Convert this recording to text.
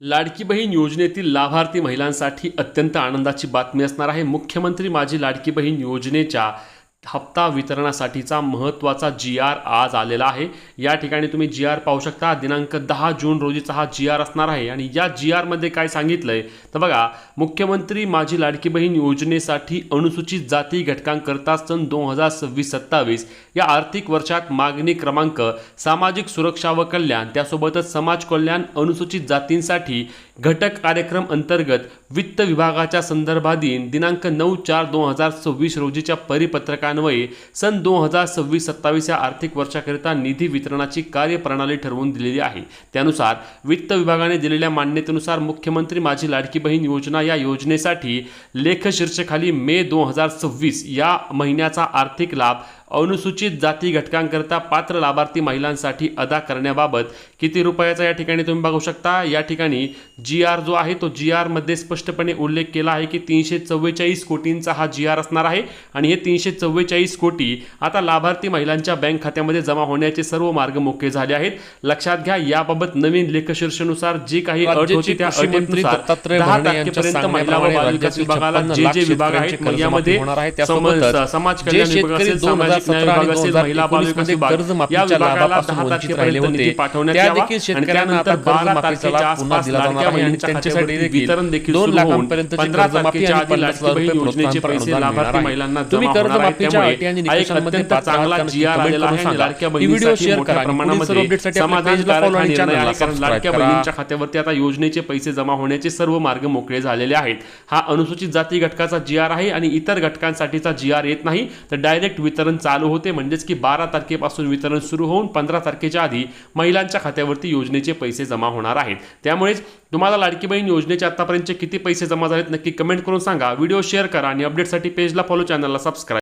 लाडकी बहीण योजनेतील लाभार्थी महिलांसाठी अत्यंत आनंदाची बातमी असणार आहे। मुख्यमंत्री माझी लाडकी बहीण योजनेच्या हप्ता वितरणासाठीचा महत्त्वाचा जी.आर. आज आलेला आहे। या ठिकाणी तुम्ही जी.आर. पाहू शकता। दिनांक 10 जून रोजीचा हा जी.आर. असणार आहे आणि या जी.आर. मध्ये काय सांगितलंय तर बघा, मुख्यमंत्री माझी लाडकी बहीण योजनेसाठी अनुसूचित जाती घटकांकरता सन 2026-27 या आर्थिक वर्षात मागणी क्रमांक सामाजिक सुरक्षा व कल्याण त्यासोबतच समाज कल्याण अनुसूचित जातींसाठी घटक कार्यक्रम अंतर्गत वित्त विभागाच्या संदर्भाधीन दिनांक 9/4/2026 रोजीच्या परिपत्रकान्वये सन 2026-27 या आर्थिक वर्षाकरिता निधी वितरणाची कार्यप्रणाली ठरवून दिलेली आहे। त्यानुसार वित्त विभागाने दिलेल्या मान्यतेनुसार मुख्यमंत्री माझी लाडकी बहीण योजना या योजनेसाठी लेख शीर्षकाखाली मे 2026 या महिन्याचा आर्थिक लाभ अनुसूचित जाती घटकांकरता पात्र लाभार्थी महिलांसाठी अदा करण्याबाबत किती रुपयाचा या ठिकाणी तुम्ही बघू शकता। या ठिकाणी जी.आर. जो आहे तो जी.आर. मध्ये स्पष्टपणे उल्लेख केला आहे की 344 कोटींचा हा जी.आर. असणार आहे आणि हे 344 कोटी आता लाभार्थी महिलांच्या बँक खात्यामध्ये जमा होण्याचे सर्व मार्ग मोकळे झाले आहेत। लक्षात घ्या, याबाबत नवीन लेखशीर्षानुसार जी काही अट होती त्या अटीनुसार 10% महिला व बालविकास विभागाला जे विभाग आहेत यामध्ये समाज कल्याण विभाग असेल, सामाजिक न्याय विभाग असेल, महिला बालविकास विभाग या विभागाला 10% निधी पाठवण्यात यावा आणि त्यानंतर 12 तारखेच्या आसपास लाडक्या बहिणींच्या खात्यावरती वितरण देखील सुरू होऊन 15 तारखेच्या आधी लाडकी बहीण योजनेचे पैसे लाभार्थी महिलांना जमा होणार आहेत। त्यामुळे हा एक अत्यंत चांगला जी.आर. आलेला आहे आणि लाडक्या बहिणींसाठी मोठ्या प्रमाणामध्ये समाधानकारक हा निर्णय आहे, कारण लाडक्या बहिणींच्या खात्यावरती आता योजनेचे पैसे जमा होण्याचे सर्व मार्ग मोकळे झालेले आहेत। हा अनुसूचित जाती घटकाचा जी.आर. आहे आणि इतर घटकांसाठीचा जी.आर. येत नाही, तर डायरेक्ट वितरण चालू होते, म्हणजेच की 12 तारखेपासून वितरण सुरू होऊन 15 तारखेच्या आधी महिलांच्या खात्यावरती योजनेचे पैसे जमा होणार आहेत। त्यामुळेच तुम्हाला लाडकी बहीण योजनेचे आतापर्यंतचे किती पैसे जमा झालेत नक्की कमेंट करून सांगा। व्हिडिओ शेअर करा आणि अपडेटसाठी पेजला फॉलो, चॅनलला सबस्क्राइब